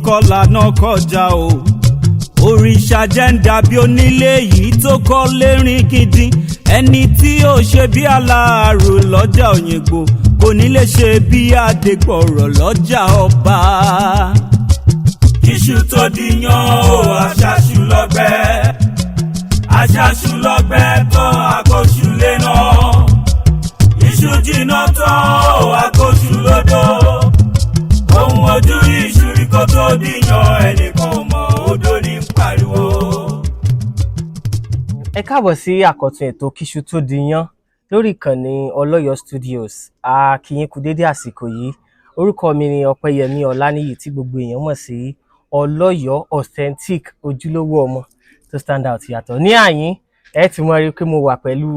kọlà náà kọjá o òrìṣà jẹ́ ń dàbí onílé yìí tó kọ́ lérin gidi ẹni tí ó ṣe bí aláàrù lọ́jà Òyìngbò kò ní lè ṣe bí Adégbọ̀rọ̀ lọ́jà Ọba. Iṣu tó dìyàn o aṣáṣu lọ́gbẹ́ tó àkóṣù lé náà iṣu jìnnà tán o àkóṣù lódò ohun ojú iṣu rí kó tó dìyàn ẹnìkan mọ̀ odò ní pariwo. Ẹ káàbọ̀ sí àkọ́tún ètò kíṣu tó dìyàn lórí ìkànnì Ọlọ́yọ̀ Studios. A kí yín kú dédé àsìkò yìí. Orúkọ mi ni Ọpẹ́yẹmí Ọláníyì tí gbogbo èèyàn mọ̀ sí Ọlọ́yọ̀ authentic ojúlówó ọmọ tó stand out yàtọ̀. Ní àyín ẹ ti mọ̀ rí pé mo wà pẹ̀lú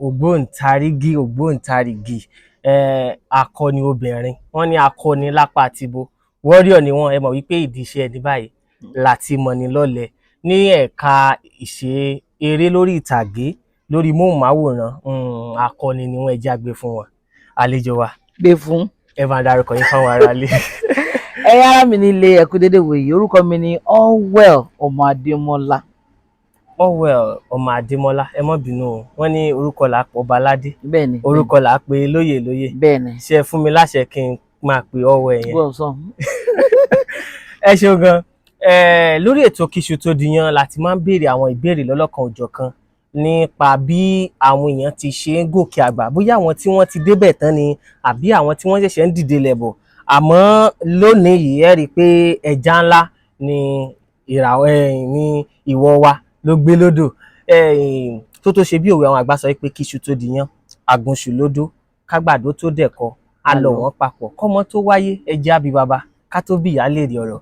ògbóǹtarìgì akọni obìnrin. Wọ́n ní akọni lápá àtìbò warrior ni wọ́n. Ẹ mọ̀ wípé ìdí iṣẹ́ ẹni báyìí láti mọ̀ ní lọ́lẹ̀ ní ẹ̀ka ìṣe eré lórí ìtàgé lórí móhùnmáwòrán. Akọni ni wọ́n, ẹ jẹ́ àgbẹ̀ fún wọn. Àlejò wa gbé fún ẹ máa dárúkọ yín fáwọn aráalé. ẹ yára mi nílé ẹkú dédé wòye. Orúkọ mi ni Allwell ọmọ Adémọ́lá. Allwell ọmọ Adémọ́lá, ẹ má bínú o, wọ́n ní orúkọ là á pọ̀ Baládé, bẹ́ẹ̀ni orúkọ là á pe lóyè bẹ́ẹ̀ni. ṣé ẹ fún mi láṣẹ kí n máa pe Allwell yẹn. gbọ́sọ̀ Ẹ ṣeun gan. Lórí ètò kíṣu tó dìyàn láti máa ń béèrè àwọn ìbéèrè lọ́lọ́kan òjọ̀kan nípa bí àwọn èèyàn ti ṣe ń gòkè àgbà, bóyá àwọn tí wọ́n ti débẹ̀ tán ni àbí àwọn tí wọ́n ṣẹ̀ṣẹ̀ ń dìde lẹ̀bọ̀. Àmọ́ lónìí yìí ẹ rí i pé ẹja ńlá ni ìwọ wa ló gbé lódò. Tó ṣe bí òwe àwọn àgbà sọ pé kíṣu tó dìyàn àgùnṣù lódò kágbàdo tó dẹ̀kọ á lọ wọ́n papọ̀ kọ́mọ tó wáyé ẹja bí baba ká tó bí ìyá lè rí ọ̀rọ̀.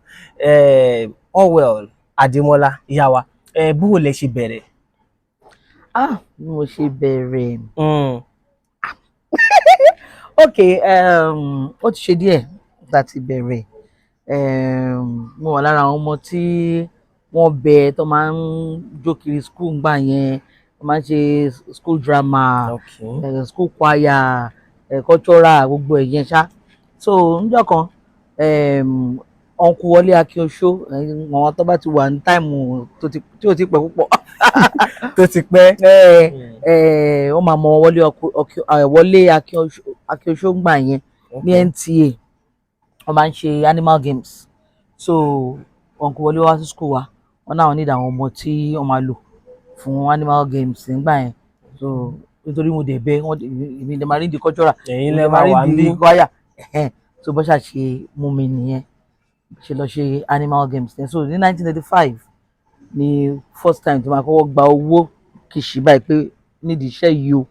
Allwell Adémọ́lá, ìyá wa, búwo lẹ ṣe bẹ̀rẹ̀? bí mo ṣe bẹ̀rẹ̀ ok ó ti ṣe díẹ̀ láti bẹ̀rẹ̀. Mo wà lára àwọn ọmọ tí wọ́n bẹ tó máa ń jó kiri school ńgbà yẹn, wọ́n máa ń ṣe school drama, school choir, cultural, gbogbo ẹ̀yẹn ṣá. So níjọ́ kan Uncle Wọlé Akínoṣó, àwọn tó bá ti wà ní táìmù tí ò ti pẹ́ púpọ̀ tó ti pẹ́ wọ́n máa mọ Wọlé Akínoṣó ńgbà yẹn ní NTA. Wọ́n máa ń ṣe animal games. So Uncle Wọlé wá sí school wa, wọ́n náà need àwọn ọmọ tí wọ́n máa lò fún animal games nígbà yẹn. So nítorí mo dẹ̀ bẹ́ èmi lè máa rí di cultural, ẹ̀yin lè máa wà ń bí choir. So bó ṣáà ṣe mú mi nìyẹn, ṣe lọ ṣe animal games yẹn. So ní 1985 ni first time tí mo kọ́kọ́ gba owó kìṣì báyìí pé nídìí iṣẹ́ yìí o.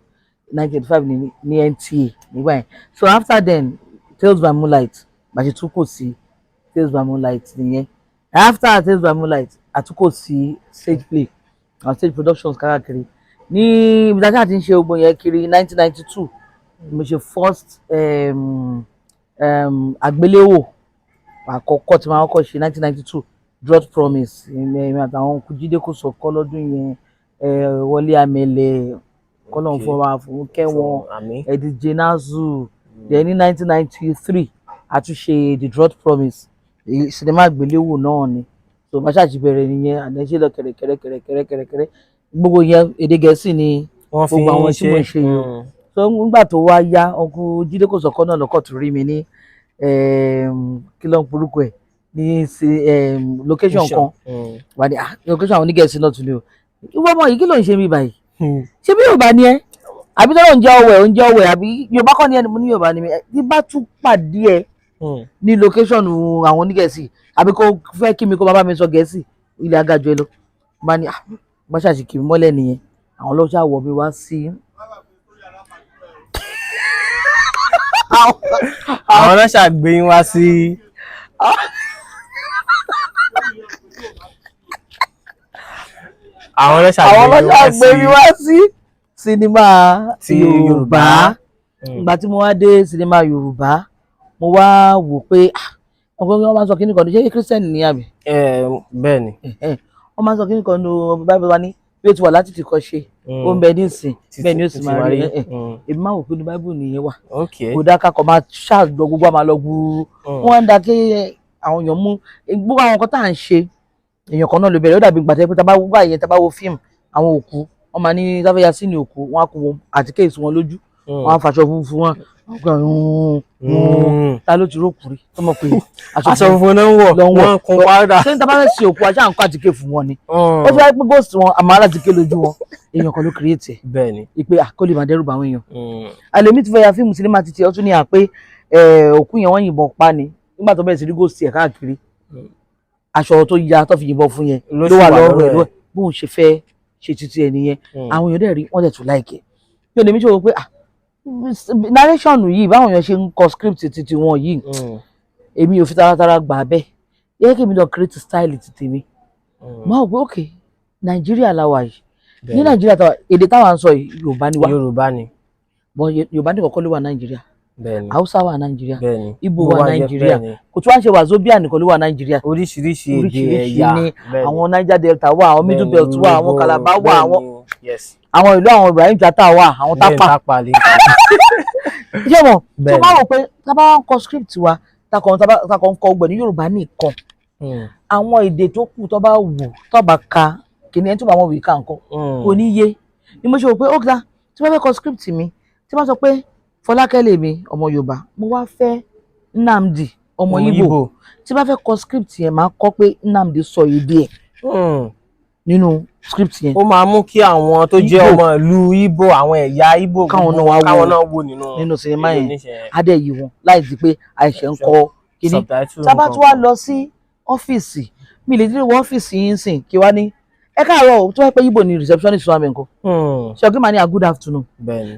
1985 ní NTA nígbà yẹn. So after then Tales by Moonlight bàṣẹ tún kò sí Tales by Moonlight nìyẹn. After Tales by Moonlight àtúkò sí stage play and stage productions káàkiri ní ibi tí a ti ń ṣe gbogbo yẹn kiri. 1992 mo ṣe first àgbéléwò àkọ́kọ́ tí màá kọ́kọ́ ṣe. 1992 Drought Promise, èmi àtàwọn Jídé Kòsọ́kọ́ lọ́dún yẹn, Wọlé Amẹ̀lẹ̀ kọ́lọ́n fọwọ́ fún kẹ́wọ̀n, DJ Nazu. Then ní 1993 àtúnṣe The Drought Promise, sinimá àgbéléwò náà ni. So bá ṣáà ti bẹ̀rẹ̀ nìyẹn, àdẹ́sẹ̀ lọ kẹ̀rẹ̀kẹ̀rẹ̀ gbogbo yẹn èdè Gẹ̀ẹ́sì ni gbogbo àwọn tí mo ṣe yìí. So nígbà tó wá yá, Uncle Jídé Kòsọ́kọ́ náà lọ́kọ̀ tó rí mi ní kí ló ń porúkọ ẹ̀ ní location kan wà ní location àwọn onígẹ̀ẹ́sì náà tún ní o. ìwọ ọmọ yìí kí ló ń ṣe mí báyìí? ṣé bí Yorùbá ni ẹ àbí tó lóun jẹ́ ọwẹ́ àbí Yorùbá kọ́ ni ẹni mo ní Yorùbá ni mi. bí bá tún pàdé ẹ ní location àwọn onígẹ̀ẹ́sì àbí kó fẹ́ kí mi kó bá mi sọ Gẹ̀ẹ́sì, ilé agajọ ẹ lọ bá ní bá ṣàṣì kì í mọ́lẹ̀ nìyẹn. àwọn ọlọ́ṣà wọ̀ mi wá sí àwọn ọlọ́ṣà gbé yín wá sí àwọn ọlọ́ṣà gbé yín wá sí sinimá Yorùbá. ìgbà tí mo wá dé sinimá Yorùbá, mo wá wò pé wọ́n máa ń sọ kíní kan ní ṣé Kírísítẹ́nì ní àbí? Bẹ́ẹ̀ ni. wọ́n máa ń sọ kíní kan ní Báíbù wa ní bí ó ti wà láti ti kọ́ ṣe ó ń bẹ nísìn bẹ́ẹ̀ ni ó sì máa rí. èmi máa wò pé ní Báíbù nìyẹn wà. kò dá kakọ̀ máa ṣàgbọ́ gbogbo àmà lọ gbúrú. wọ́n ń da kí àwọn èèyàn mú gbogbo àwọn nǹkan tá à ń ṣe èèyàn kan náà ló bẹ̀rẹ̀ ó dàbí gbàtẹ́ pé tá a bá wo fíìmù àwọn òkú wọ́n máa ní tábẹ́yà sí ní òkú wọ́n á kó wọn àtíkè sí wọn lójú wọ́n á faṣọ funfun wọn ta ló ti rókù rí tó mọ̀ pé aṣọ funfun náà ń wọ̀ wọ́n kún pàdà. ṣé ní tábà fẹ́ sí òkú ajá nǹkan àtíkè fún wọn ni ó fi wáyé pé ghost wọn àmọ́ alátìké lójú wọn èèyàn kan ló create ẹ̀ bẹ́ẹ̀ni ìpè àkọlé máa dẹ́rù bá àwọn èèyàn àlèmí ti fẹ́ ya fíìmù sinimá títí ọ tún ní à pé òkú yẹn wọ́n yìnbọn pa ni nígbà tó bẹ̀rẹ̀ sí rí ghost ẹ̀ káàkiri aṣọ tó ya tó fi yìnbọn fún yẹn ló wà lọ́rùn ẹ̀ bóun ṣe fẹ́ ṣe títí ẹ̀ nìyẹn àwọn èèyàn dẹ̀ rí wọ́n dẹ̀ tún láìkẹ́ bí olèmí ṣe wò pé narration yìí báwọn èèyàn ṣe ń kọ script títí wọn yìí èmi ò fi taratara gbà bẹ́ẹ̀ yẹ kí èmi lọ create style ti tèmi máa wò pé ok nàìjíríà la wà yìí ní nàìjíríà táwa èdè táwa ń sọ yìí yorùbá ni wá yorùbá ni bọ yorùbá nìkan kọ́ ló wà nàìjíríà bẹ́ẹ̀ni haúsá wà nàìjíríà bẹ́ẹ̀ni ìgbò wà nàìjíríà kò tí wàá ṣe wàzóbíà nìkan ló wà nàìjíríà oríṣiríṣi èdè ẹ̀yà ni àwọn niger delta wà àwọn middle belt wà àwọn calabar wà àwọn ìlú àwọn ibrahim chata wà àwọn tápà ṣé mo tó bá wò pé tá bá wọn kọ script wa takọ̀ ń kọ ọgbẹ̀ ní yorùbá nìkan àwọn èdè tó kù tó bá wù tó bá ka kìnìún ẹni tó bá wọn wì ká nǹkan kò ní yé ni mo ṣe wò pé ó gbà tí wọ́n fẹ́ kọ script mi tí wọ́n sọ pé Fọlákẹ́ lèmi ọmọ yorùbá mo wá fẹ́ Nnamdi ọmọ Ìgbò tí wọ́n fẹ́ kọ script yẹn máa kọ pé Nnamdi sọ èdè ẹ̀ nínú script yẹn. ó máa mú kí àwọn tó jẹ́ ọmọ ìlú Ìgbò àwọn ẹ̀yà Ìgbò káwọn náà wò nínú sinimá yẹn adé yìí wọn láì di pé àìṣe ń kọ kíní tábà tí wàá lọ sí ọ́fíìsì mi lè dúró wọ ọ́fíìsì yín sìn kí wá ní ẹ káàárọ̀ o tó wá pé Ìgbò ni receptionist wa mi nǹkan ṣe ọgbẹ́ màá ní good afternoon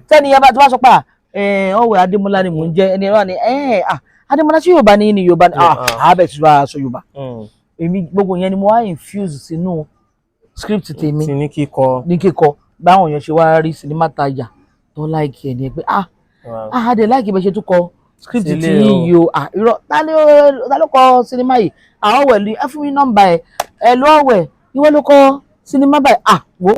tẹ́ni yẹn bá tí wàá sọ pé ọ̀wẹ̀ Adémọ́lá ni mò ń jẹ́ ẹni ẹ̀rọ ni Adémọ́lá sí Yorùbá ní Yorùbá ni àbẹ̀ tí wàá sọ Yorùbá èmi gbogbo yẹn ni mo wá infuse sínú script tèmi ní kíkọ báwọn èèyàn ṣe wá rí sinimá tajà tó láìkì ẹ̀ ní ẹ pé adé láìkì bẹ́ẹ̀ ṣe tún kọ script tí yìí o irọ́ ta ló kọ sinimá yìí ọ̀wẹ̀ ni ẹ fún mi nọ́mbà ẹ ló ọ̀wẹ̀ ìwọ ló kọ sinimá báyìí wo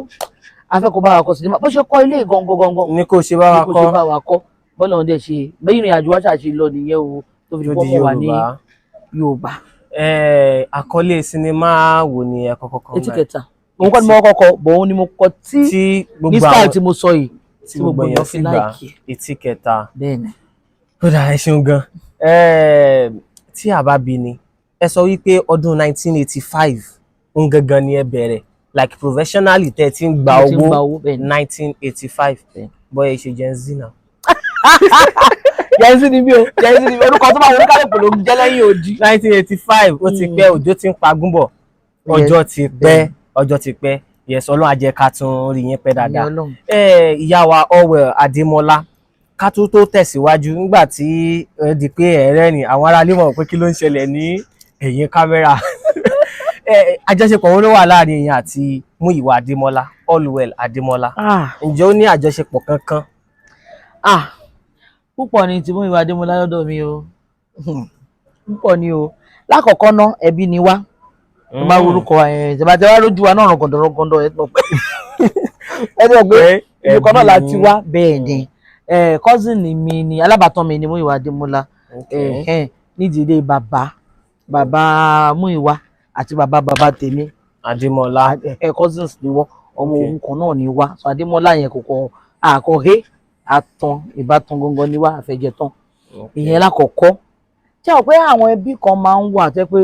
afẹ́kọ̀ọ́ bá wa kọ sinimá bó ṣe kọ ilé gangan ní kò ṣe bá wa kọ bọ́lá ọ̀dẹ̀ ṣe bẹ́ẹ̀ ìrìn àjò wáṣà ṣe lọ nìyẹn o tó fi pọ́ mọ́ wa ní Yorùbá. Àkọlé sinimá wo ni ẹ kọ́kọ́ kọ? Etí Kẹta òun kọ́ ni mo kọ́kọ́ bọ̀ òun ni mo kọ tí ní style tí mo sọ yìí tí gbogbo èèyàn fi láìkì Etí Kẹta. bẹ́ẹ̀ni. ó dà ẹ ṣeun gan. tí a bá bí ni ẹ sọ wípé ọdún 1985 ń gangan ni ẹ bẹ̀rẹ̀ like professionally tẹ́ ti ń gba owó 1985 bọ́yá ṣe Gen Z náà. Gen Z ni mí o Gen Z ni mí orúkọ tó máa wọlé kálẹ̀ pẹ̀lú jẹ́ lẹ́yìn odi. 1985 ó ti pẹ́ òjò ti ń pagún bọ̀ ọjọ́ ti pẹ́ yes Ọlọ́run á jẹ́ ká tún rí yẹn pẹ́ dáadáa. ìyá wa Ọ̀wẹ̀ Adémọ́lá ká tó tẹ̀síwájú nígbà tí di pé ẹ̀rẹ́ ni àwọn ará ilé mọ̀ pé kí ló ń ṣẹlẹ̀ ní ẹ̀yìn kámẹ́rà àjọṣepọ̀ wo ló wà láàrin èèyàn àti Múyìwá Adémọ́lá Allwell Adémọ́lá ǹjẹ́ ó ní àjọṣepọ̀ kankan? púpọ̀ ni tí Múyìwá Adémọ́lá lọ́dọ̀ mi o púpọ̀ ni o lákọ̀ọ́kọ́ ná ẹbí ni wá mo máa orúkọ ìjọba wá lójú wa náà rọ̀gọ̀dọ̀ ẹ mọ̀ pé ìlú kan náà láti wá bẹ́ẹ̀ ni cousin mi ni alábàtàn mi ni Múyìwá Adémọ́lá nídìílé bàbá Múyìwá àti bàbá tèmi Adémọ́lá cousins ni wọ́n ọmọ òun kan náà ni wá so Adémọ́lá yẹn kò kọ àkọ́hé àtàn ìbátan gangan ni wá àfẹjẹtàn ìyẹn lákọ̀ọ́kọ́ tí àwọn pé àwọn ẹbí kan máa ń wà tẹ́ pé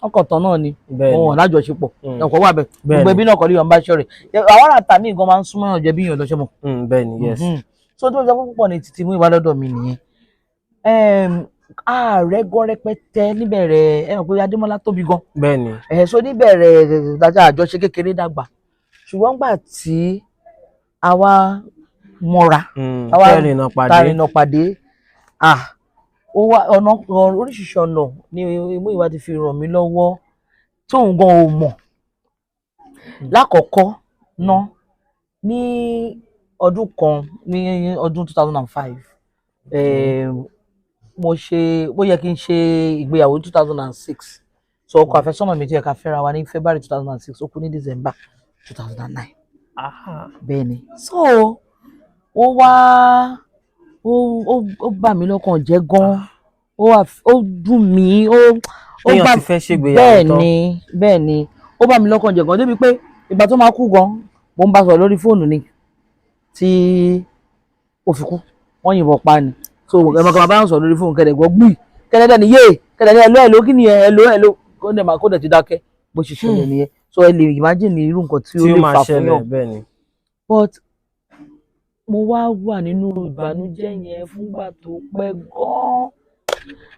ọkọ̀tàn náà ni wọn lájọṣepọ̀ ọkọ̀ wà bẹ́ẹ̀ gbogbo ẹbí náà kọ́ lè yàn bá ṣọ́rẹ̀ àwọn àràtà míì gan máa ń súnmọ́ ọ̀jẹ̀ bí yàn lọ́ṣẹ́ mọ̀. bẹ́ẹ̀ ni yes. so tó jẹ́ púpọ̀ ní títí Múyìwá lọ́dọ̀ mi nìyẹn ààrẹ gan rẹpẹtẹ níbẹ̀rẹ̀ ẹ mọ̀ pé Adémọ́lá tóbi gan. bẹ́ẹ̀ ni. so níbẹ̀rẹ̀ dájà àjọṣe kékeré dàgbà ṣùgbọ́n gbà tí àwa mọ́ra tàrínà pàdé ọ̀nà oríṣiríṣi ọ̀nà ni Múyìwá ti fi ràn mí lọ́wọ́ tóun gan ò mọ̀. lákọ̀ọ́kọ́ ná ní ọdún kan ní ọdún 2005 ó yẹ kí n ṣe ìgbéyàwó 2006 so ọkọ àfẹ́sọ́nà mi tí ẹ ká fẹ́ra wa ní February 2006 ó kú ní December 2009. bẹ́ẹ̀ ni so ó bà mí lọ́kàn jẹ́ gan ó dùn mí ó èèyàn ti fẹ́ ṣègbéyàwó tán. bẹ́ẹ̀ ni ó bá mi lọ́kàn jẹ́ gan débi pé ìgbà tó máa kú gan mo ń bá sọ̀rọ̀ lórí fóònù ni tí ó fi kú wọ́n yìnbọn pa ni so ẹ̀mọ́ kan bá ń sọ̀rọ̀ lórí fóònù kẹ̀dẹ̀ gbọ́ gbùì kẹ̀dẹ̀ ni yéè kẹ̀dẹ̀ ni ẹ̀ló kí ni ẹ̀ló kó dẹ̀ ti dákẹ́ bó ṣe ṣẹlẹ̀ nìyẹn so ẹ lè imagine irú nǹkan tí ó lè fà fún yàn but mo wá wà nínú ìbànújẹ́ yẹn fúngbà tó pẹ́ gan-an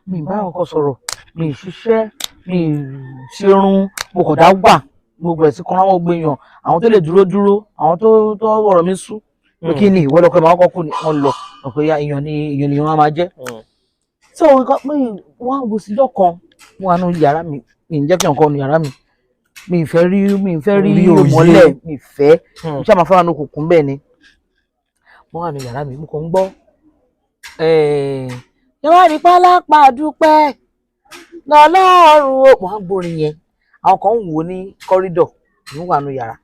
mi bá ọkọ sọ̀rọ̀ mi ṣiṣẹ́ mi ṣerun mo kàn dá wà mo bẹ̀rẹ̀ sí kan láwọn gbìyàn àwọn tó lè dúró àwọn tó ọ̀rọ̀ mi sú pé kí ni ìwọ lọkọ ẹ máa kọ́kọ́ ni wọ́n lọ ọ̀pọ̀ èèyàn ni wọ́n máa jẹ́ so wọ́n á wo síjọ́ kan wọ́n á nu yàrá mi mi ń jẹ́ kí nǹkan nu yàrá mi mi ìfẹ́ rí ìmọ́lẹ̀ mi ìfẹ́ mo ṣáà máa fẹ́ràn ní òkùnkùn bẹ́ẹ̀ ni wọ́n wà ní yàrá mi mo kàn ń gbọ́ yàrá ní pálápàá dúpẹ́ lọ́lọ́run ó wọ́n á gbórin yẹn àwọn kan ń wò ní kọ́rídọ̀ ní wà ní yàrá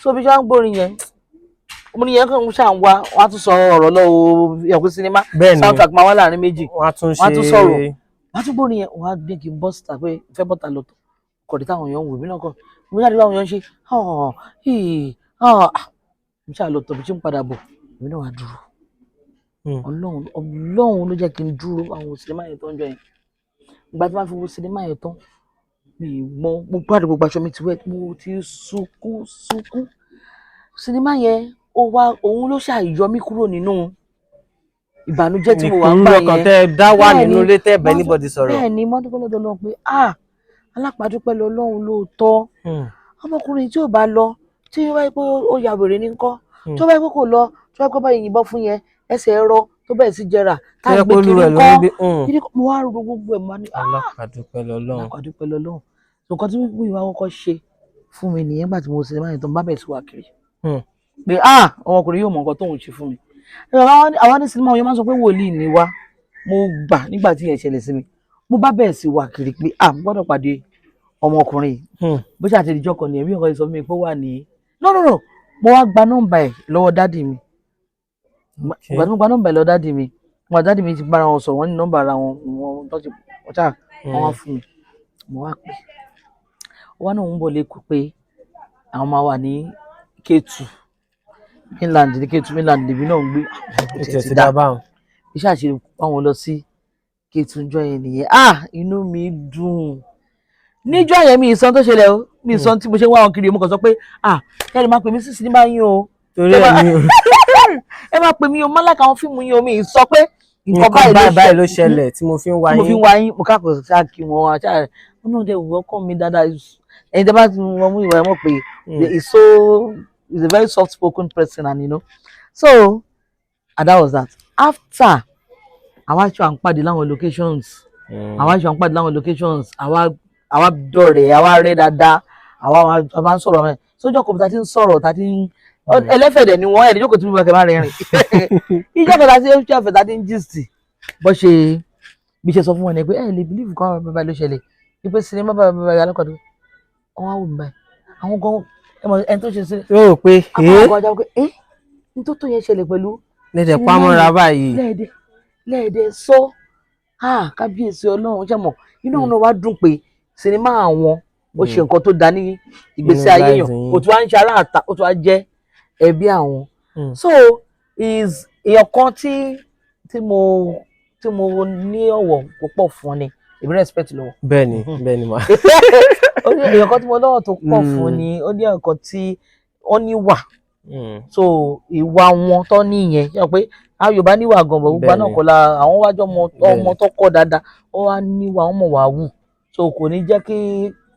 so bí wọ́n á gbórin yẹn mo ní yẹn kàn ń ṣà ń wá wọ́n á tún sọ ọ̀rọ̀ lọ́wọ́ ẹ̀kú sinimá soundtrack máa wá láàrin méjì wọ́n á tún sọ̀rọ̀ wọ́n á tún gbórin yẹn wọ́n á gbé kí n bọ́ síta pé fẹ́ bọ́ta lọ́tọ̀ kọ̀dé táwọn èèyàn wò mí náà kọ́ mo ní àdúrà àwọn èèyàn ṣe mo ṣáà lọ tọ̀ bí tí ń padà bọ̀ èmi náà wá dúró ọlọ́run ló jẹ́ kí n dúró àwọn sinimá yẹn tó ń jọ yẹn ìgbà tí wọ́n fi wo sinimá yẹn tán mo gbádùn gbogbo aṣọ mi ti wet mo ti sunkún sinimá yẹn òun ló ṣàyọ mí kúrò nínú ìbànújẹ́ tí mo wà ń bá yẹn nìkan tẹ́ dá wà nínú ilé tẹ́ bẹ́ẹ̀ níbọ̀dì sọ̀rọ̀ bẹ́ẹ̀ ni mo dúpẹ́ lọ́dọ̀ Ọlọ́run pé alápàdúpẹ́ lọ́lọ́run lóòótọ́ ọmọkùnrin tí ò bá lọ tí ó wáyé pé ó ya wèrè ní ńkọ́ tó wáyé pé kò lọ tó wáyé pé báyìí yìnbọn fún yẹn ẹsẹ̀ ẹ̀rọ tó bẹ̀rẹ̀ sí jẹrà táà gbé kiri ńkọ́ mo wá ro gbogbo ẹ̀ mọ́ ní alápàdúpẹ́ lọ́lọ́run nǹkan tí wọ́n ìwà kọ́kọ́ ṣe fún mi nìyẹn gbà tí mo sinimá yẹn tó ń bá bẹ̀rẹ̀ sí wà kiri pé ọmọkùnrin yóò mọ nǹkan tóun ṣe fún mi àwọn ní sinimá yẹn máa ń sọ pé wòlíì ni wá mo gbà nígbà tí yẹn ṣẹlẹ̀ sí mi mo bá bẹ̀rẹ̀ sí wà kiri pé mo gbọ́dọ̀ pàdé ọmọkùnrin bó ṣe àtẹ̀jíjọ́ kan nìyẹn bí nǹkan sọ fún mi pé wà ní no mo wá gba nọ́mbà ẹ̀ lọ́wọ́ dádì mi ìgbà tí mo gba nọ́mbà ẹ̀ lọ́wọ́ dádì mi wọn dádì mi ti bára wọn sọ̀rọ̀ wọ́n ní nọ́mbà ara wọn tó ti ọ̀tá wọn wá fún mi mo wá pè wọn náà ń bọ̀ lẹ́kọ̀ọ́ pé àwọn máa wà ní Kétu Mainland ní Kétu Mainland lèmi náà ń gbé ti dá báwọn iṣẹ́ àṣírí pa wọn lọ sí Kétu ńjọ́ yẹn nìyẹn inú mi dùn níjọ́ yẹn mi ìsan tó ṣẹlẹ̀ o mi ìsan tí mo ṣe ń wá wọn kiri mo kàn sọ pé kẹ́ni máa pè mí sí sinimá yín o torí ẹ̀ ní o ẹ máa pè mí o máa láka àwọn fíìmù yín o mi ì sọ pé nǹkan báyìí ló ṣẹlẹ̀ tí mo fi ń wá yín mo káàkiri ṣáà kí wọn wá ṣáà wọn náà dẹ̀ wọ́ ọkọ mi dáadáa ẹni tẹ́ bá ti wọ́n mú ìwà ẹ̀ mọ̀ pé he's a very soft spoken person and so and that was that after àwa ṣe à ń pàdé láwọn locations àwa dọ̀rẹ́ àwa rẹ́ dáadáa àwa máa ń sọ̀rọ̀ mẹ́ sójú ọkọ̀ tá ti ń sọ̀rọ̀ tá ti ń ẹlẹ́fẹ̀dẹ̀ ni wọ́n ẹ̀ẹ́dẹ́jọ́kọ̀ tí mo bá kẹ́ máa rìn ìjọ́ kan tá ti ń ṣàfẹ́ tá ti ń gist bó ṣe bí ṣe sọ fún wọn ni pé lè believe kan bàbá ló ṣẹlẹ̀ wípé sinimá bàbá alákọ̀ọ́dún wọn á wò mí báyìí àwọn gan ẹni tó ṣe sí ó pé àwọn gan ọjà pé ní tó yẹn ṣẹlẹ̀ pẹ̀lú lẹ́dẹ̀ pamọ́ra báyìí lẹ́ẹ̀dẹ̀ sọ kábíyèsí Ọlọ́run ṣe mọ̀ inú àwọn náà wá dùn pé sinimá àwọn ó ṣe nǹkan tó dá ní ìgbésí ayé yàn ó tún wá ń ṣe aláàtà ó tún wá jẹ́ ẹbí àwọn so is èèyàn kan tí mo ní ọ̀wọ̀ púpọ̀ fún ni èmi respect lọ́wọ́. bẹ́ẹ̀ni ma. ó ní èèyàn kan tí mo lọ́wọ́ tó pọ̀ fún ni ó ní nǹkan tí ó níwà so ìwà wọn tó níyẹn yẹ pé àwọn Yorùbá níwà gan bọ̀ gbogbo náà kọ́ la àwọn wájú ọmọ tó kọ́ dáadáa ó wá níwà wọn mọ̀ wá wù so kò ní jẹ́ kí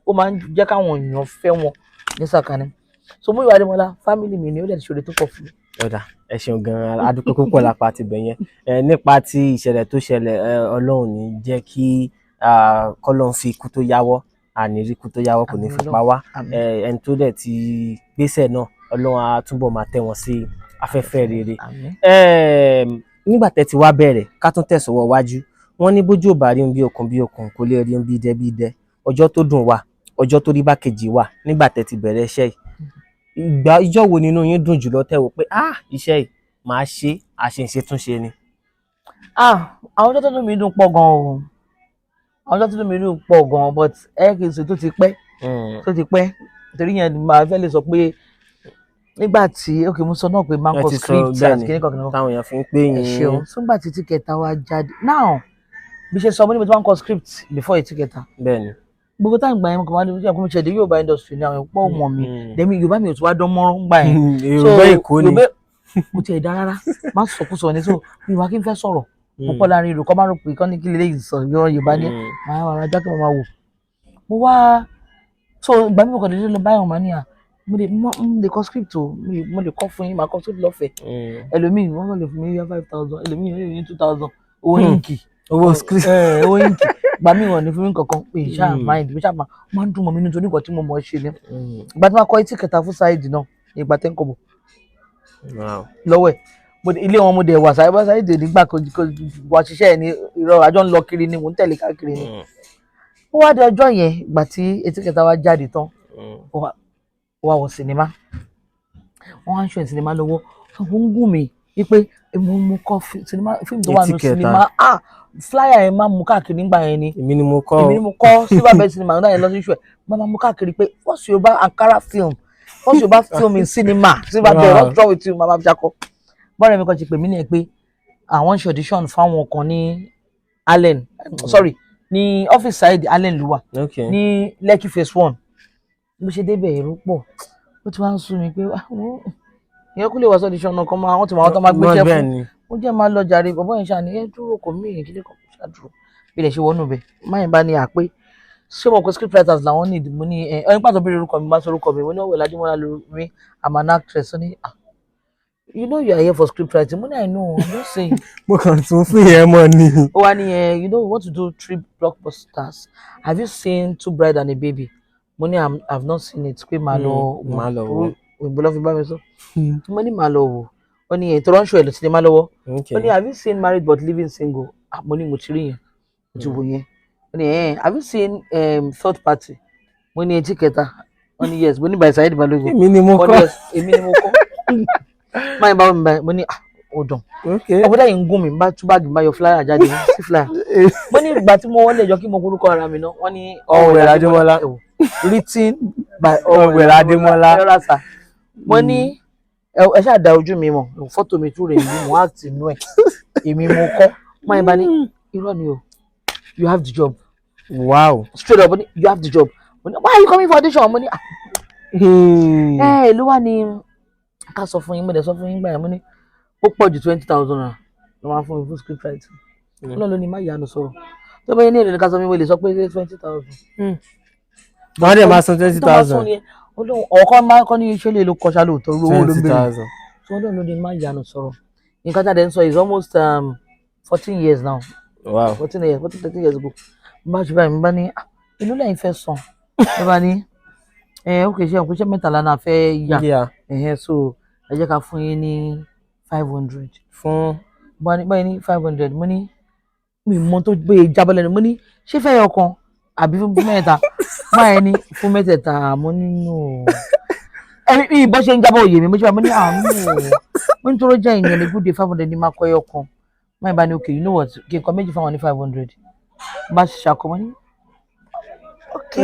ó máa ń jẹ́ káwọn èèyàn fẹ́ wọn ní sàkánì so Múyìwá Adémọ́lá fámìlì mi ni ó dẹ̀ ṣòro tó pọ̀ fún mi. ọ̀dà ẹ ṣeun gan-an adúpẹ́ púpọ̀ lápá ti bẹ̀ yẹn nípa ti ìṣẹ̀lẹ̀ tó ṣẹlẹ̀ Ọlọ́run ní jẹ́ kí kọ́lọ́n fi ikú tó yáwọ́ àníri ikú tó yáwọ́ kò ní fi pa wá ẹni tó dẹ̀ ti gbéṣẹ̀ náà Ọlọ́run á túbọ̀ máa tẹ́ wọn sí afẹ́fẹ́ rere. nígbà tẹ́ ti wá bẹ̀rẹ̀ ká tún tẹ̀sọ̀wọ́ wájú wọ́n ní bójú ò bá rí bí okùn kò lè rí bí idẹ ọjọ́ tó dùn wà ọjọ́ tó rí bá kejì wà nígbà tẹ́ ti bẹ̀rẹ̀ iṣẹ́ yìí ìjọ́ wo nínú yín dùn jùlọ tẹ́ wò pé iṣẹ́ yìí máa ṣe àṣeṣe tún ṣe ni. àwọn ọjọ́ tó dùn mí dùn pọ̀ gan o àwọn ọjọ́ tó dùn mí dùn pọ̀ gan but kì í ṣe tó ti pẹ́ torí yẹn máa fẹ́ lè sọ pé nígbà tí mo sọ náà pé máa ń kọ script àti kíní kankan táwọn èèyàn fi ń pè yín ṣeun nígbà tí tíkẹta wa jáde now bí ṣe sọ mo ní mo ti máa ń kọ script before tíkẹta bẹ́ẹ̀ni gbogbo táwọn ìgbà yẹn mo kàn máa ń ṣe àkómi ṣẹ̀dẹ̀ Yorùbá industry ní àwọn ìpọ́ ọmọ mi dẹ̀mí Yorùbá mi ò tún wá dán mọ́rán gbà yẹn Yorùbá Èkó ni mo tiẹ̀ dá rárá má sọkúsọ ni so mi wá kí n fẹ́ sọ̀rọ̀ mo pọ̀ láàrin ìrò kọ́ máa rò pé kọ́ ní kí lè sọ Yorùbá ní máa wà rájá kí mo máa wò mo wá so ìgbà mi kò dédé lọ báyọ̀ máa ní à mo lè kọ script o mo lè kọ fún yín máa kọ script lọ́fẹ̀ẹ́ ẹlòmíì wọ́n lè fún mi 5,000 ẹlòmíì wọ́n lè ní 2,000 owó yínkì owó script owó yínkì gbà mí wọ̀n ní fún mi kankan pé ṣáà mind mi ṣáà máa ń dùn mọ́ mi nítorí nǹkan tí mo mọ̀ ṣe ni ìgbà tí wọ́n kọ etí kẹta fún Saheed náà ìgbà tẹ́ ń kọ̀bọ̀ lọ́wọ́ ẹ̀ ilé wọn mo dẹ̀ wà Saheed nígbà wà ṣiṣẹ́ ẹ̀ ní irọ́ àjọ ń lọ kiri ni mò ń tẹ̀lé káàkiri ni ó wá di ọjọ́ yẹn ìgbà tí etí kẹta wá jáde tán ó wá wọ sinimá wọ́n wá ń ṣe sinimá lọ́wọ́ ó ń gùn mí wípé mo kọ́ fíìmù tó wà ní sinimá flyer yẹn máa mú káàkiri nígbà yẹn ni èmi ni mo kọ́ Silverbird cinema náà yẹn lọ́sí ìṣù ẹ̀ máa mú káàkiri pé what's Yorùbá Ankara film what's Yorùbá film in cinema Silverbird what's wrong with you mama jakọ bọ́ọ̀rẹ́ mi kan ti pè mí ní ẹ pé àwọn ṣe audition fáwọn kan ní Allen ní ọ́fíìsì Saheed Allen ló wà ní Lekki phase 1 bó ṣe débẹ̀ èrò pọ̀ ó ti wá ń sún mi pé ìyẹn kú lè wá sọ́díṣọ́ náà kan máa wọ́n ti máa wọ́n tó máa gbéṣẹ́ fún ó jẹ́ máa lọ jàre bàbá yẹn ṣáà ní ẹ dúró kò mí ìdílé kan ṣáàdúró bí ilẹ̀ ṣe wọnú bẹ̀ máyìn bá ní àpé ṣé mo kọ script writers làwọn ní ìdìbò ní ẹni pàtó bí orúkọ mi bá sọ orúkọ mi mo ní ọ̀wẹ̀ Ládìmọ́lá lórí I'm an actress ó ní you know you are here for script writing mo ní I know I'm just saying. mo kàn tún fún yẹn mọ ni. ó wá ní you know we want to do 3 blockbusters have you seen Two Bride and a Baby mo ní I've not seen it pé màá lọ wò òyìnbó lọ́ fi bá mi sọ mo ní màá lọ wò ó ní ètò ránṣọ ẹ̀ lọ sinimá lọ́wọ́ ó ní have you seen Married but Living Single mo ní mo ti rí yẹn mo ti wò yẹn ó ní have you seen Third Party mo ní etí kẹta ó ní yes mo ní by Saheed Balogun èmi ni mo kọ́ máa ń bá mi báyìí mo ní ó dùn ọ̀pọ̀dá yìí ń gún mi bá tú báàgì bá yọ flyer jáde sí flyer mo ní ìgbà tí mo wọlé ẹjọ́ kí mo korúkọ ara mi náà wọ́n ní Ọ̀wẹ̀rẹ̀ Adémọ́lá written by Ọ̀wẹ̀rẹ̀ Adémọ́lá mo ní ẹ ṣáà da ojú mi mọ̀ fọ́tò mi tún rè mí mo act inú ẹ̀ èmi mo kọ́ máa ń bá ní irọ́ ni o you have the job wow straight up you have the job mo ní why are you coming for audition mo ní ló wà ní ká sọ fún yín mo dẹ̀ sọ fún yín gbà yẹn mo ní ó pọ̀ ju 20,000 naira ló máa fún mi fún script writing ọlọ́run ló ní má yànnú sọ̀rọ̀ tó bá yẹ ní èrè ká sọ mi mo lè sọ pé 20,000. wọ́n dẹ̀ máa san 20,000. ọ̀kọ́ máa kọ́ ní iṣẹ́ lè lo kọ́ṣá lóòótọ́ owó ló ń bèrè so ọlọ́run ló ní má yànnú sọ̀rọ̀ nǹkan tá a dẹ̀ ń sọ is almost 14 years now. wow 13 years ago bá ṣe báyìí mi bá ní inú lẹ́yìn fẹ́ sàn ẹ bá ní ó kì í ṣe òkúṣẹ́ mẹ́tàlá náà fẹ́ yà so ẹ jẹ́ ká fún yín ní 500 fún báyìí ní 500 mo ní mi mọ tó gbé jábọ́ lẹ́nu mo ní ṣé fẹ́ yọ kan àbí fún mẹ́ta báyìí ní fún mẹ́tẹ̀ẹ̀ta mo nínú ẹni bọ́ ṣe ń jábọ̀ òye mi mo ṣe bá mo ní mo ní tó rọ́ jẹ́ ìyẹn ní good day 500 ní máa kọ́ ẹyọ kan báyìí bá ní okay you know what kí n kọ́ méjì fáwọn ní 500 bá ṣe ṣàkómọ́ ní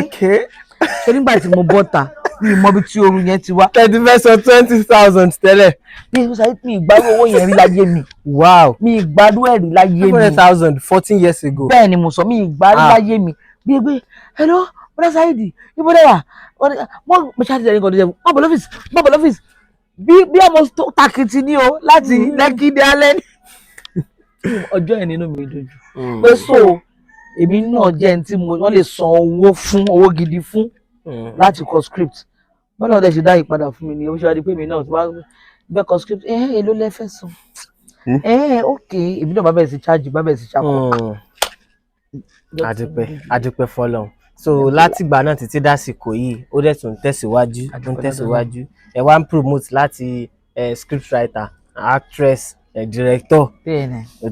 okay ṣe nígbà tí mo bọ́ta mi mọ bí tí oru yẹn ti wá. 20,000 tẹ́lẹ̀. mi ìgbádùn owó yẹn rí láyé mi. wow mi ìgbádùn ẹ̀rí láyé mi. 500,000 14 years ago. bẹ́ẹ̀ ni mo sọ mi ìgbádùn láyé mi. bí ẹgbẹ́ hello brother Saheed ibo dẹ́ wà mo ṣáà ti dẹ̀ ní kọ́ni jẹ́ bọ́ọ̀bù lọ́fíìsì bí ọmọ tó takìtì ní o láti Lẹ́kì dé alẹ́ ní. ọjọ́ yẹn nínú mi dojú. pé so èmi náà jẹ́ ẹni tí wọ́n lè san owó gidi fún láti kọ script bọ́lá ọ̀dẹ̀ ṣe dá ìpadà fún mi ni ó ṣe wá di pé mi náà ti wá bẹ́ẹ̀ kọ script èló lẹ́fẹ̀ẹ́ sùn ok èmi náà bá bẹ̀rẹ̀ sí charge bá bẹ̀rẹ̀ sí ṣàkóso. adúpẹ́ fọlọ́run so látìgbà náà títí dásìkò yìí ó dẹ̀ tún tẹ̀síwájú ẹ wá ń promote láti script writer actress director ó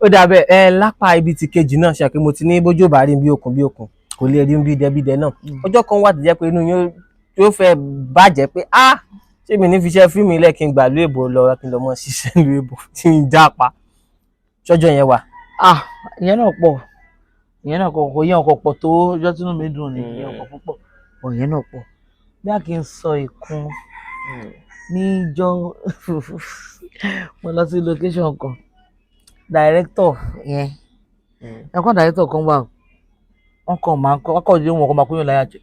dà bẹ́ẹ̀ lápá ibi tí kejì náà ṣe pé mo ti ní bójú bá rí bí okùn kò lè rí bí dẹbídẹ náà ọjọ́ kan wà tó jẹ́ pé inú yóò fẹ́ bàjẹ́ pé ṣé mi ní fi iṣẹ́ fíìmù ilẹ̀ kí n gbà lú èbò lọ kí n lọ mọ́ ṣiṣẹ́ lú èbò tí ń jápa ṣọ́jọ́ yẹn wà. ìyẹn náà pọ̀ kò yẹn ọkọ̀ pọ̀ tó ọjọ́ tínú mi dùn ní ìyẹn ọkọ̀ púpọ̀ ìyẹn náà pọ̀ bí a kì í sọ ìkun níjọ́ mo lọ sí location kan director yẹn ẹ̀kọ́ director kan wà wọ́n kàn máa kó yàn láyà jẹ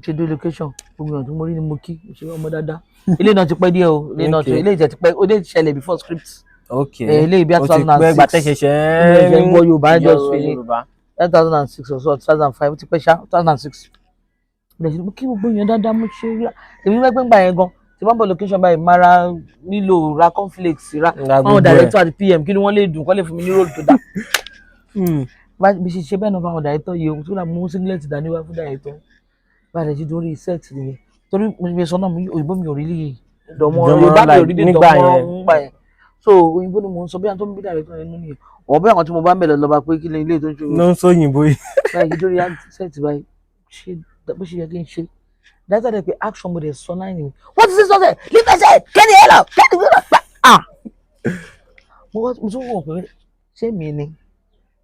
ṣe dé location gbogbo èèyàn tó mo rí ni mo kí ṣe ọmọ dáadáa ilé náà ti pẹ́ díẹ̀ o ilé ìjẹ́ ti pẹ́ ó dé ṣẹlẹ̀ before script ilé ìbí 2006 ìwọ Yorùbá just finish 2006 or so 2005 ó ti pẹ́ ṣá 2006 kí gbogbo èèyàn dáadáa mo ṣe rí èmi ní wẹ́pẹ́ ń gbà yẹn gan tí wọ́n bọ̀ location báyìí máa ra cornflakes ra àwọn director àti PM kí ni wọ́n lè dùn kọ́ lè fún mi ní role tó dá bí ṣe bẹ́ẹ̀ náà fáwọn director yìí ohun tó dà mú singlet dání wá fún director báyìí ti dórí set nìyẹn torí mo sọ náà òyìnbó mi ò rí lè dọ̀mọ́ Yorùbá mi ò rí lè dọ̀mọ́ ńgbà yẹn so òyìnbó ni mo ń sọ bí àwọn tó ń bí director yẹn nínú yẹn ọ̀bẹ àwọn tí mo bá ń bẹ̀rẹ̀ lọ́ba pé kí ni ilé tó ń ṣe ló ń sọ òyìnbó yìí báyìí dórí set báyìí bó ṣe yẹ kí n ṣe director dẹ̀ pé action mo dẹ̀ sọ náà ni wọ́n ti sísọ sẹ̀ leave my side kẹ́ni ẹ̀ lọ kẹ́ni ẹ̀ lọ mo tún wọ̀ pé ṣé mi ni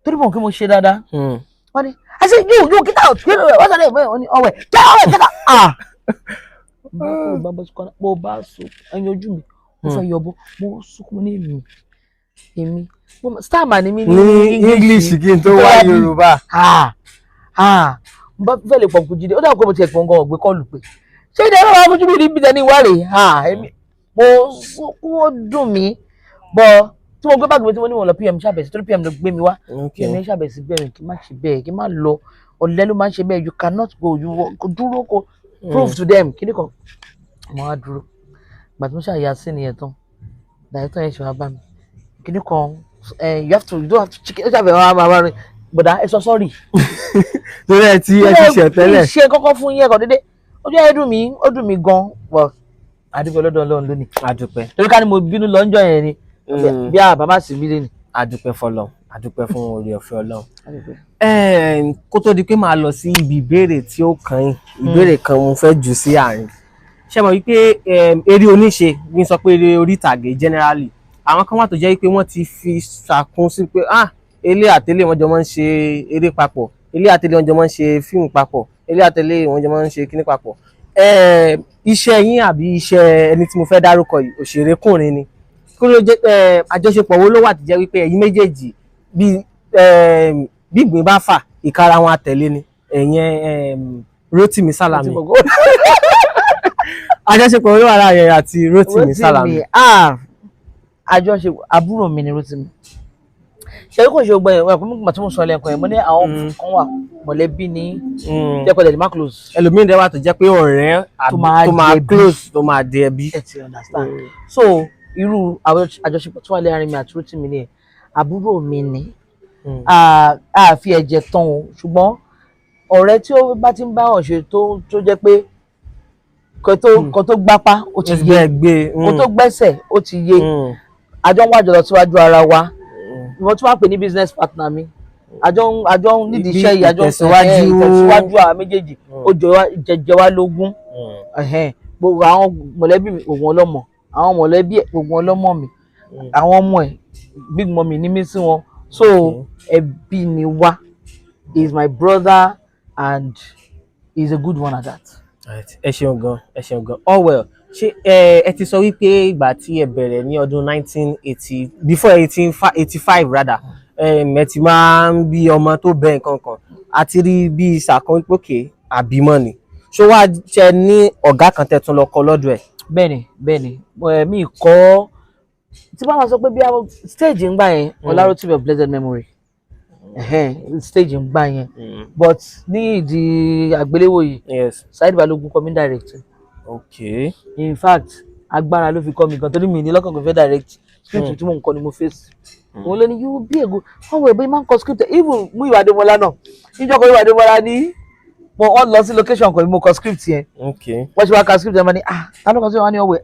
torí mọ̀ kí mo ṣe dáadáa wọ́n ní I say you get out what's your name wọ́n ní ọ̀wẹ̀ get out mo bá sọ ẹyin ojú mi mo fẹ́ yọbọ mo sunkún ní èmi star man ni mi ní English kí n tó wá Yorùbá mo bá fẹ́ lè pọ̀ Kújídé ó dàgbà pé mo ti ẹ̀pọ̀ nǹkan ọ̀gbẹ́ kọlù pé ṣé ìdá ẹ̀rọ àwọn ojúbí níbi tẹ̀ ní ìwárè mo sunkún ó dùn mí bọ́ tí mo gbé báàgì mi tí mo ní wọn lọ PM ṣàbẹ̀sí torí PM ló gbé mi wá PM ṣàbẹ̀sí bẹ́ẹ̀ kí n má ṣe bẹ́ẹ̀ kí n má lọ ọ̀lẹ́ ló máa ń ṣe bẹ́ẹ̀ you cannot go kò dúró kò prove to them kí ni kan mo á dúró gbàtí mo ṣàyà sí nìyẹn tán director yẹn ṣe wá bá mi kí ni kan you don't have to chicken ó ṣàbẹ̀ wá máa rìn bọ̀dá ẹ sọ sọ́ọ̀rì. torí ẹ ti ṣẹ̀ tẹ́lẹ̀. ṣe kọ́kọ́ fún yín ẹ̀kọ́ dédé ojú ẹ̀ dùn mí gan but àdúpẹ́ lọ́dọ̀ Ọlọ́run lónìí. àdúpẹ́. torí ká ní mo bínú lọ́njọ́ yẹn ni bí a bàbá sì mí lé ni. àdúpẹ́ fọ́lọ́run àdúpẹ́ fún oore ọ̀fẹ́ Ọlọ́run. kó tó di pé màá lọ sí ibi ìbéèrè tí ó kàn yín ìbéèrè kan mo fẹ́ jù sí àárín ṣé mo rí pé eré oníṣe bí n sọ pé eré orí ìtàgé generally àwọn kan wà tó jẹ́ pé wọ́n ti fi ṣàkún sí pé ilé àtẹlé wọn jọ máa ń ṣe eré papọ̀ ilé àtẹlé wọn jọ máa ń ṣe fíìmù papọ̀ ilé àtẹlé wọn jọ máa ń ṣe kíní papọ̀ iṣẹ́ yín àbí iṣẹ́ ẹni tí mo fẹ́ dárúkọ yìí òṣèrékùnrin ni kí ló jẹ́ àjọṣepọ̀ wo ló wà tó jẹ́ wípé ẹ̀yin méjèèjì bí ìgbín bá fà ìkara wọn àtẹ̀lé ni ẹ̀yẹn Rótìmí Sálàmì àjọṣepọ̀ wo ló wà láàrin àti Rótìmí Sálàmì. àjọṣepọ̀ àbúrò mi ni Rótìmí ṣe kò ṣe gbọ́ ẹ̀wọ̀n ẹ̀kọ́ mímọ̀ tí mo sọ lẹ́ẹ̀kan yẹn mo ní àwọn kan wà mọ̀lẹ́bí ní jẹ́kọ̀ọ́ má close. ẹlòmíín dẹ́ wà tó jẹ́ pé ọ̀rẹ́ tó máa close tó máa di ẹbí. ẹ ti understand so irú àjọṣepọ̀ tó wà láàrin mi àti Rótìmí ni àbúrò mi ni a fi ẹ̀jẹ̀ tán o ṣùgbọ́n ọ̀rẹ́ tí ó bá ti ń bá ọ̀ ṣe tó jẹ́ pé kò tó gbápá ó ti yé kò tó gbẹ́sẹ̀ ó ti yé àjọ ń wájọ lọ síwájú ara wa wọ́n tún wá pè ní business partner mi àjọ nídìí iṣẹ́ yìí àjọ ìtẹ̀síwájú àwọn méjèèjì ó jẹ wá lógún gbogbo àwọn mọ̀lẹ́bí mi ògùn ọlọ́mọ àwọn mọ̀lẹ́bí ògùn ọlọ́mọ mi àwọn ọmọ ẹ̀ big mummy ní mí sí wọn so ẹbí ni wá he is my brother and he is a good one at that. ẹ ṣeun gan all well ṣé ẹ ti sọ wípé ìgbà tí ẹ bẹ̀rẹ̀ ní ọdún 1980 before 1885 rather ẹ ti máa ń bí ọmọ tó bẹ nǹkan kan àti rí bí ìṣàkóńpòkè àbímọ ni ṣó wá ṣe ní ọ̀gá kan tẹ́ tún lọ kọ́ lọ́dọ̀ ẹ̀. bẹ́ẹ̀ni mi kọ́ tí bá wọn sọ pé bí stage ń gbà yẹn Ọlárótìmí of blessed memory stage ń gbà yẹn but ní ìdí àgbéléwò yìí Saheed Balogun kọ́ mi direct. Okay. In fact agbára ló fi kọ́ mi gan torí mi ní lọ́kàn kò fẹ́ direct script tí mò ń kọ́ ni mo face òun ló ní you be a good ọwọ́ ẹ̀bẹ̀ máa ń kọ script even Múyìwá Adémọ́lá náà níjọ́ kan Múyìwá Adémọ́lá ní mo lọ sí location kan mo kọ script yẹn wọ́n ṣe wá ka script yẹn wọ́n ní ta ló kọ sí wọn ní ọwọ́ ẹ̀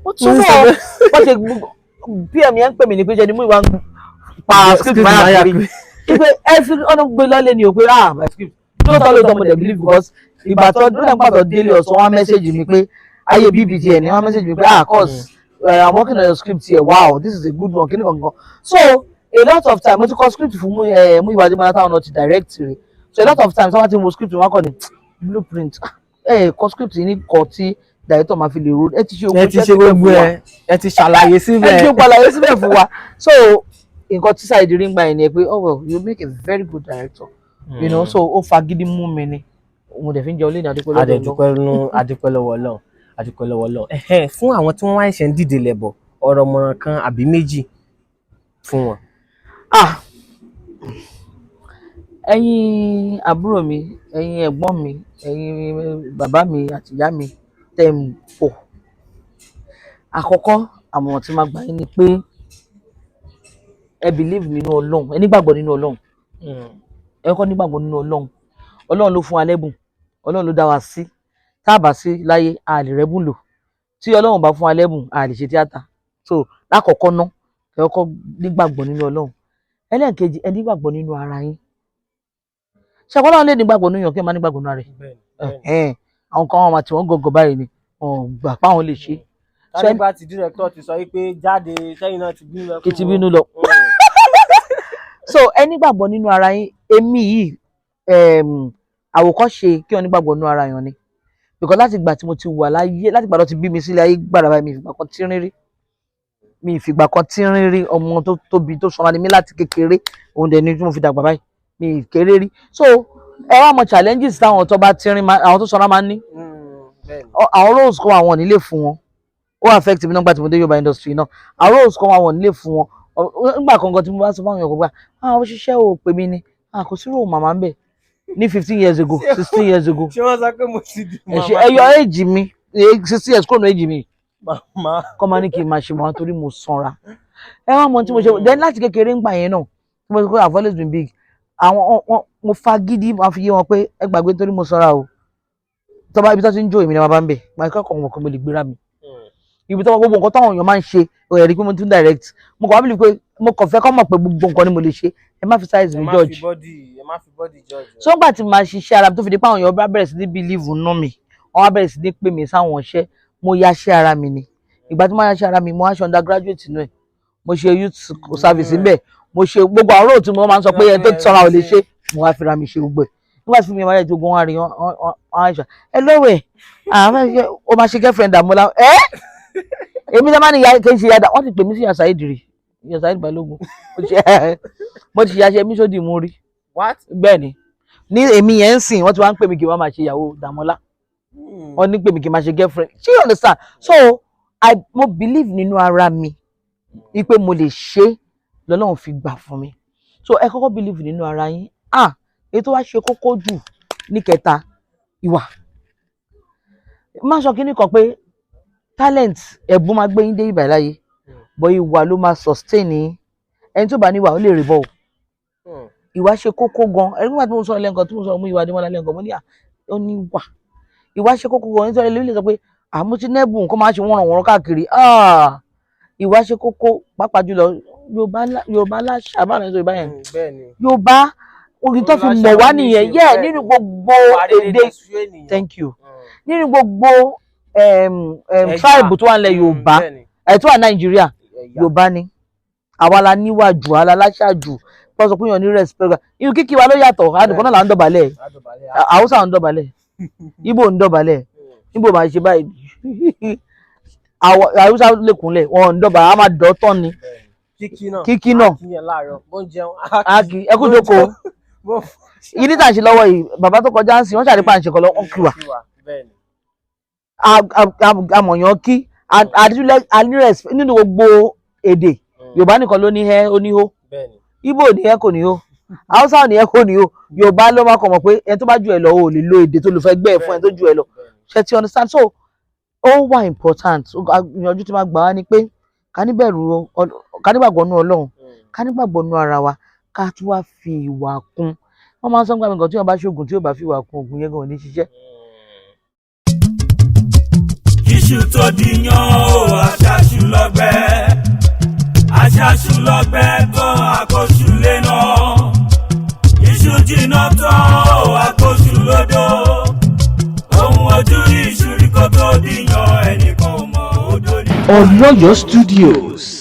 ó tún náà wọ́n ṣe PM yẹn ń pè mí ní pé ṣe ni Múyìwá ń pa script máa yà kiri ipe ẹ fi ọ̀nà gbé lọ́lẹ̀ ni o pé my script tó tọ́ ló tọ́ mo dẹ̀ believe because ìgbà tó dúró nípa tó délé ọ̀sán wọn mẹ́sẹ̀gì mi pé ayé BBT ẹ̀ ní wọ́n message mi pé cause I'm working on your script here, wow, this is a good one, kí ni kankan. So a lot of time mo ti kọ script fún Múyìwá Adémọ́lá táwọn náà ti direct rẹ̀, so a lot of times wọ́n ti mo script wọn kọ́ ni blueprint kọ script ní kọ tí director máa fi lè ro ẹ ti ṣe gbogbo ẹ ti ṣàlàyé síbẹ̀ ẹ ti ṣàlàyé síbẹ̀ fún wa. So nǹkan tí Saheed rí ń gbà yẹn ni pé oh well you make a very good director, you know, so ó fagídí mú mi ni mo dẹ̀ fi ń jẹ olóyìn adúpẹ́ lọ́wọ́ Ọlọ́run. Fún àwọn tí wọ́n wá ṣe ń dìde lẹ́bọ̀ ọ̀rọ̀ mọ̀ràn kan àbí méjì fún wọn. Ẹ̀yin àbúrò mi, ẹ̀yin ẹ̀gbọ́n mi, ẹ̀yin bàbá mi àti ìyá mi tẹ́ ń pọ̀, àkọ́kọ́ àmọ̀ràn tí máa gbà yín ni pé ẹ believe nínú Ọlọ́run, ẹ nígbàgbọ́ nínú Ọlọ́run, ẹ kọ́ nígbàgbọ́ nínú Ọlọ́run. Ọlọ́run ló fún wa lẹ́bùn, Ọlọ́run ló dá wa sí, tá a bá sí láyé a lè rẹ́bùn lò, tí Ọlọ́run bá fún wa lẹ́bùn a lè ṣe tíátà. So lákọ̀ọ́kọ́ ná ẹ kọ́kọ́ nígbàgbọ́ nínú Ọlọ́run. Ẹlẹ́ẹ̀kejì ẹ nígbàgbọ́ nínú ara yín. Ṣé Ọlọ́run lè nígbàgbọ́ nínú yàn kí ẹ má nígbàgbọ́ nínú ara rẹ̀? Àwọn kan wọn àti wọn gọgọ báyìí ni wọn gbà páwọn lè ṣe. Nígbà tí director ti sọ pé jáde sẹ́yìn náà ti bínú lọ. Kì í ti bínú lọ. So ẹ nígbàgbọ́ nínú ara yín. Èmi yìí àwòkọ́ṣe kí wọ́n nígbàgbọ́ nínú ara yàn ni, because láti ìgbà tí mo ti wà láyé, láti ìgbà tó ti bí mi sílé ayé gbàrà báyìí mi ìfìgbà kan tí ń rí ọmọ tó tóbi tó sanra ni mí láti kékeré, òun dẹ̀ ni tí mo fi dàgbà báyìí mi kéré rí. So ẹ wá mọ challenges táwọn tó bá ti rin àwọn tó sanra máa ń ní. Àwọn roles kan àwọn nílé fún wọn, ó affect mi nígbà tí mo dé Yorùbá industry náà. Àwọn roles kan àwọn nílé fún wọn nígbà kankan tí mo bá sọ fún àwọn èèyàn gbà ó ṣiṣẹ́ ò pè mí ni kò sí rò màmá ń bẹ̀ ní 15 years ago 16 years ago. Ṣé wọ́n sọ pé mo ti di màmá? Ẹyọ age mi 60 years kúrò ní age mi kọ́ máa ní kí n máa ṣe mọ́ torí mo sanra. Ẹ wá mọ tí mo ṣe then láti kékeré ń gbà yẹn náà tí mo sọ pé I've always been big. Àwọn mo fagídí máa fi yé wọn pé ẹ gbàgbé torí mo sanra o, tọ́ba ibi tó ti ń jó èmi ni wọ́n bá ń bẹ̀ máa kọ́kọ́ wọn kan mo lè gbéra mi. Ibi tó gbogbo nǹkan táwọn èèyàn máa ń ṣe ẹ̀rí pé mo tún direct mo kàn wá bìlì pé mo kàn fẹ́ kọ́ mọ̀ pé gbogbo nǹkan ni mo lè ṣe, ẹ má fi size mi judge. Ẹ má fi body judge. So nígbà tí màá ṣiṣẹ́ ara mi tó fi di pé àwọn èèyàn bá bẹ̀rẹ̀ sí ní believe nínú mi, wọ́n wá bẹ̀rẹ̀ sí ní pè mí sáwọn iṣẹ́, mo yaṣẹ́ ara mi ni. Ìgbà tí mo yaṣẹ́ ara mi mo wá ṣe undergraduate nínú ẹ̀, mo ṣe youth service níbẹ̀, mo ṣe gbogbo àwọn road tí mo máa ń sọ pé ẹni tó ti sanra ò lè ṣe, mo wá fira mi ṣe gbogbo ẹ̀. Nígbà tí mi máa yẹ tí gbogbo wọn rí wọn àìsàn ẹ lọ́wẹ̀ o máa ṣe girlfriend àmọ́lá èmi náà máa ní kí n ṣe yàda wọ́n ti pè mí sí Saheed rí Saheed Balógun mo ti ṣe yaṣẹ́ mi sódì mú rí bẹ́ẹ̀ ni ní èmi yẹn ń sìn wọ́n ti wá ń pè mí kí wọ́n máa ṣe ìyàwó Dàmọ́lá wọ́n ní pè mí kí n máa ṣe girlfriend. Ṣé you understand? So mo believe nínú ara mi wípé mo lè ṣe lọ́lọ́run fi gbà fún mi. So ẹ kọ́kọ́ believe nínú ara yín. Èyí tó wá ṣe kókó jù ní kẹta ìwà. Má sọ kíní kan pé talent ẹ̀bùn máa gbé yín dé ìbà láyé but ìwà ló máa sustain yín. Ẹni tó bá níwà ó lè rí bọ́ o. Ìwà ṣe kókó gan. Ẹni nígbà tí mo sọ lẹ́ǹkan tí mo sọ Múyìwá Adémọ́lá lẹ́ǹkan mo ní ó ní wà. Ìwà ṣe kókó gan nítorí ẹlẹ́wìlì sọ pé mo ti nẹ́bùn kó máa ṣe wọ́n káàkiri. Ìwà ṣe kókó pàápàá jùlọ Yorùbá láṣà báwọn ẹni tó Yorùbá yẹn. Yorùbá orin tó fi mọ̀ wá nìyẹn nínú gbogbo èdè thank you nínú gbogbo tribe tó wà nílẹ̀ Yorùbá tó wà Nàìjíríà Yorùbá ni àwa la níwà jù àwa la láṣà jù pọ́sọ pé yàn ní respect irú kíkí wa ló yàtọ̀ àdùnkọ́ náà là ń dọ̀bálẹ̀ Haúsá ń dọ̀bálẹ̀ Ìgbò ń dọ̀bálẹ̀ Ìgbò máa ṣe báyìí Haúsá lè kúnlẹ̀ wọn ń dọ̀bálẹ̀ a máa dọ̀ tán ni kíkí náà ẹ kú jókòó yìí ní tàǹṣe lọ́wọ́ yìí bàbá tó kọjá ń sìn wọ́n ṣàdépà ń ṣe kọ́ lọ́wọ́ kí wa àmọ̀yàn kí àdìrẹ́sì nínú gbogbo èdè Yorùbá nìkan ló ní ẹ ó ní hó Ìgbò ní ẹ kò ní hó Haúsá ní ẹ kò ní hó Yorùbá ló máa kọ̀ mọ̀ pé ẹni tó bá ju ẹ lọ ò lè lo èdè tó lè fẹ́ gbẹ́ ẹ fún ẹni tó ju ẹ lọ ṣe ti understand. So ó wà important ìyànjú tí máa gbà wá ni pé ká nígbàgbọ́ nínú Ọlọ́run ká nígbàgbọ́ nínú ara wa ká tún wá fi ìwà kún. Wọ́n máa ń sọ nígbà mìíràn tí wọ́n bá ṣoògùn tí yóò bá fi ìwà kún ògùn yẹn gan ò ní ṣiṣẹ́. Iṣu tó dìyàn o aṣáṣu lọ́gbẹ́ tó àkóṣù lẹ́nà. Iṣu jìnnà tán o àkóṣù lódò. Ohun ojú iṣu rí kó tó dìyàn Oloyo Studios.